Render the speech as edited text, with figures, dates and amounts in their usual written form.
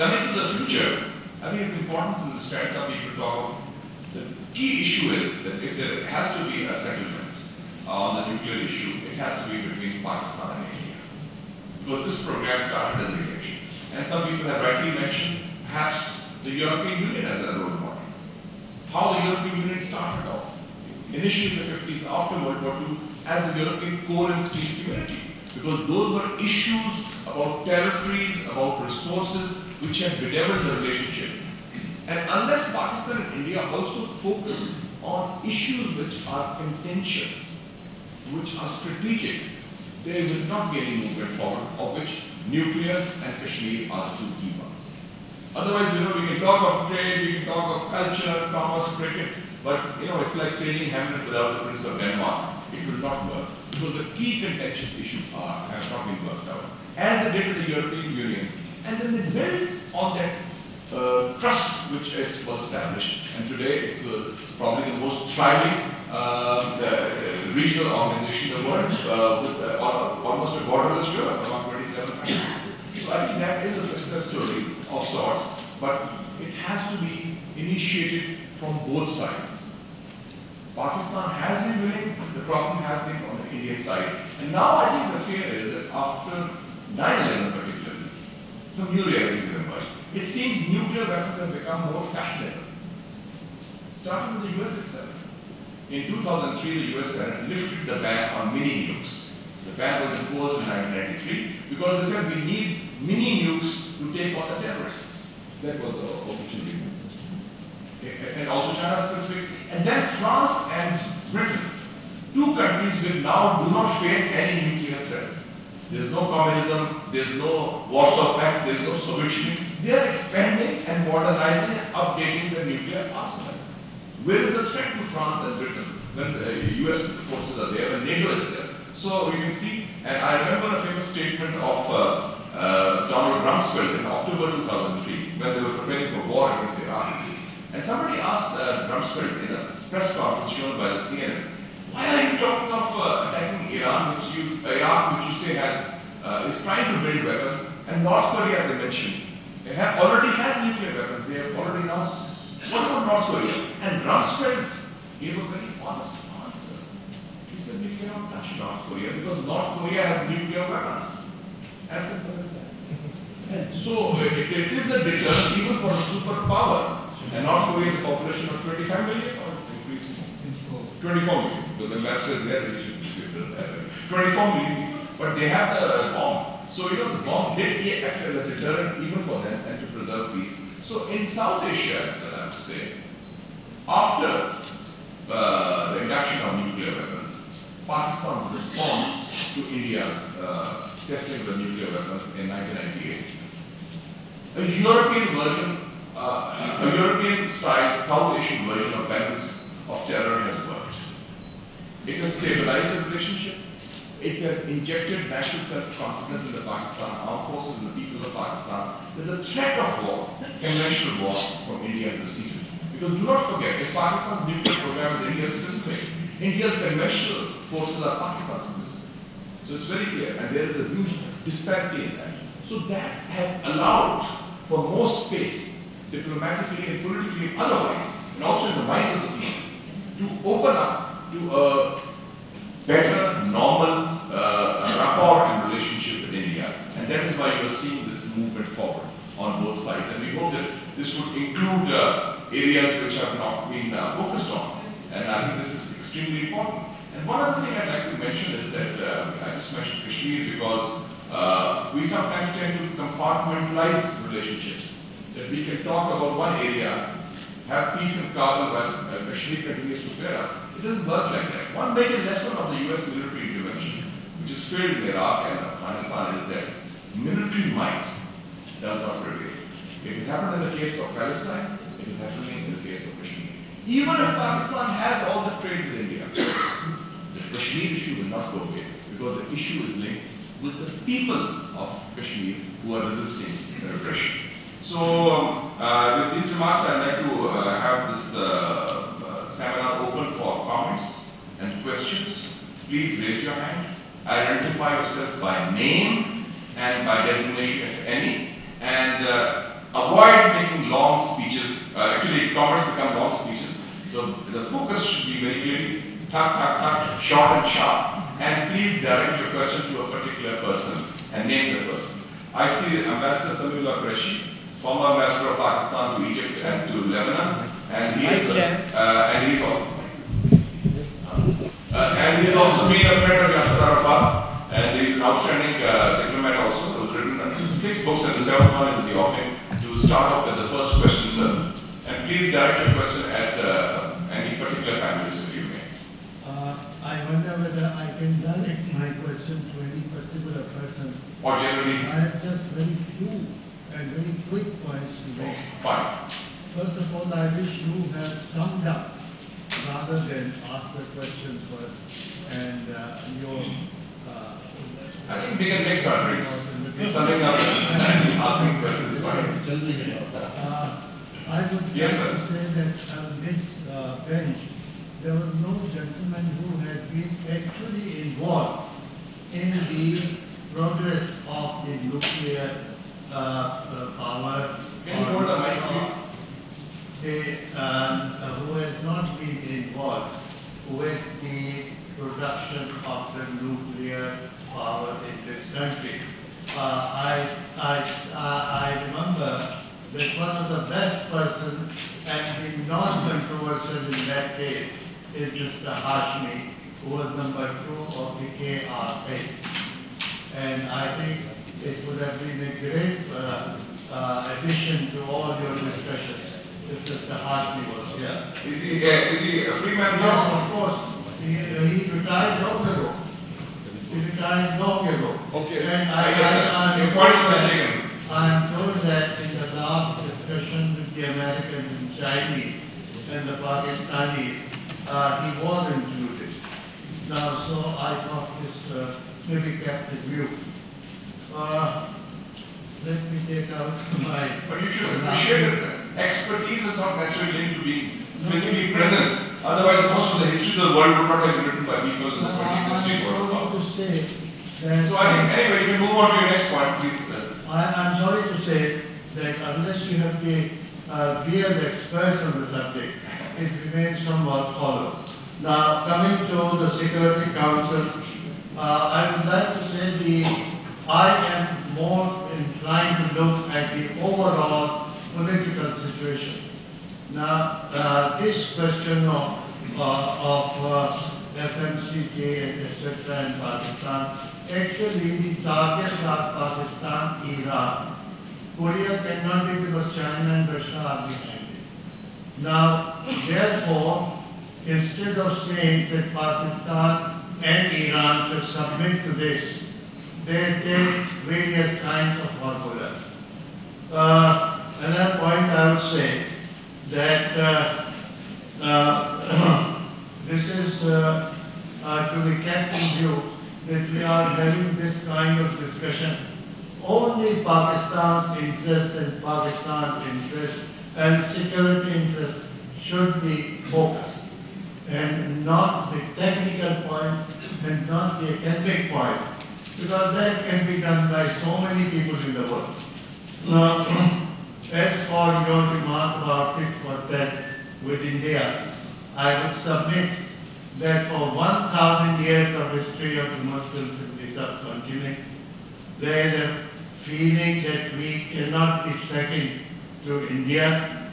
Coming to the future, I think it's important to understand, some people talk about the key issue is that if there has to be a settlement on the nuclear issue, it has to be between Pakistan and India. Because this program started as a relation. And some people have rightly mentioned perhaps the European Union as a role model. How the European Union started off, initially in the 50s after World War II, as the European coal and steel community. Because those were issues about territories, about resources, which had bedeviled the relationship. And unless Pakistan and India also focus on issues which are contentious, which are strategic, there will not be any movement forward, of which nuclear and Kashmir are two key ones. Otherwise, we can talk of trade, we can talk of culture, commerce, cricket, but it's like staging Hamlet without the Prince of Denmark. It will not work, because the key contentious issues have not been worked out, as they did with the European Union. And then they built on that trust which was established. And today it's probably the most thriving regional organization in the world, with almost a borderless Europe, among 27 countries. So I think that is a success story of sorts, but it has to be initiated from both sides. Pakistan has been willing, the problem has been on the Indian side. And now I think the fear is that after 9/11 particularly, some new realities have emerged. It seems nuclear weapons have become more fashionable, starting with the US itself. In 2003, the US Senate lifted the ban on mini nukes. The ban was imposed in 1993 because they said we need mini nukes to take on the terrorists. That was the official reason. And also China specific. And then France and Britain, two countries which now do not face any nuclear threat. There's no communism, there's no Warsaw Pact, there's no Soviet Union. They are expanding and modernizing and updating their nuclear arsenal. Where is the threat to France and Britain when the US forces are there, when NATO is there? So you can see, and I remember a famous statement of Donald Rumsfeld in October 2003, when they were preparing for war against Iran. And somebody asked Rumsfeld in a press conference shown by the CNN, why are you talking of attacking Iran, Iraq, which you say is trying to build weapons, and North Korea, they mentioned, already has nuclear weapons, they have already announced. What about North Korea? And Rumsfeld gave a very honest answer. He said, we cannot touch North Korea because North Korea has nuclear weapons. As simple as that. And so it is a deterrent even for a superpower. And North Korea has a population of 25 million, or it's increased more? 24 million, because the ambassador is there, 24 million people, but they have the bomb. So, the bomb did act as a deterrent even for them and to preserve peace. So, in South Asia, as I have to say, after the induction of nuclear weapons, Pakistan's response to India's testing of the nuclear weapons in 1998, a European version, a European-style South Asian version of weapons of terror has worked. It has stabilized the relationship. It has injected national self-confidence in the Pakistan armed forces and the people of Pakistan that the threat of war, conventional war, from India has receded. Because do not forget, if Pakistan's nuclear program is India-specific, India's conventional forces are Pakistan-specific. So it's very clear, and there is a huge disparity in that. So that has allowed for more space, diplomatically and politically and otherwise, and also in the minds of the people, to open up to a better, normal rapport and relationship with India. And that is why you are seeing this movement forward on both sides. And we hope that this would include areas which have not been focused on. And I think this is extremely important. And one other thing I'd like to mention is that I just mentioned Kashmir because we sometimes tend to compartmentalize relationships. That we can talk about one area, have peace in Kabul while Kashmir continues to flare up. It doesn't work like that. One major lesson of the US military intervention, which is failed in Iraq and Afghanistan, is that military might does not prevail. It has happened in the case of Palestine, it is happening in the case of Kashmir. Even if Pakistan has all the trade with India, the Kashmir issue will not go away because the issue is linked with the people of Kashmir who are resisting the repression. So, with these remarks, I'd like to have this seminar open for comments and questions. Please raise your hand. Identify yourself by name and by designation, if any. And avoid making long speeches. Actually, comments become long speeches. So the focus should be very clearly, short and sharp. And please direct your question to a particular person and name the person. I see Ambassador Samiullah Qureshi, former ambassador of Pakistan to Egypt and to Lebanon, and he's also been a friend of Yasser Arafat, and he's an outstanding diplomat also, who's written 6 books, and the 7th one is in the offing. To start off with the first question, sir, and please direct your question at any particular panelist if you may. I wonder whether I can direct my question to any particular person. Or generally? I have just very few and very quick points to make. Fine. First of all, I wish you have summed up rather than ask the question first. And your... I think we can mix our drinks. Summing up and asking questions is fine. I would yes, like to say that on this bench, there was no gentleman who had been actually involved in the progress of the nuclear power. Can you hold the mic, please? Who has not been involved with the production of the nuclear power in this country. I remember that one of the best persons and the non-controversial in that case is Mr. Hashmi, who was number 2 of the KRA. And I think it would have been a great addition to all your discussions if Mr. Hashmi was here. Is he a free man? No, of course. He retired long ago. Okay. And I'm told that in the last discussion with the Americans and Chinese and the Pakistanis, he was included. Now, so I thought this maybe kept in view. Let me take out my... But you should appreciate that expertise is not necessarily linked to being physically present. Otherwise, most of the history of the world would not have been written by people in the 20th century. So I think, anyway, you can move on to your next point, please. I'm sorry to say that unless you have the real experts on the subject, it remains somewhat hollow. Now, coming to the Security Council, I would like to say I am more inclined to look at the overall political situation. Now, this question of FMCT, etc. in Pakistan, actually the targets are Pakistan, Iran. Korea cannot be because China and Russia are behind it. Now, therefore, instead of saying that Pakistan and Iran should submit to this, they take various kinds of formulas. Another point I would say that this is to be kept in view that we are having this kind of discussion. Only Pakistan's interest and Pakistan's interest and security interest should be focused, and not the technical points and not the academic points, because that can be done by so many people in the world. As for your remark about tit for tat with India, I would submit that for 1,000 years of history of the Muslims in the subcontinent, there is a feeling that we cannot be second to India,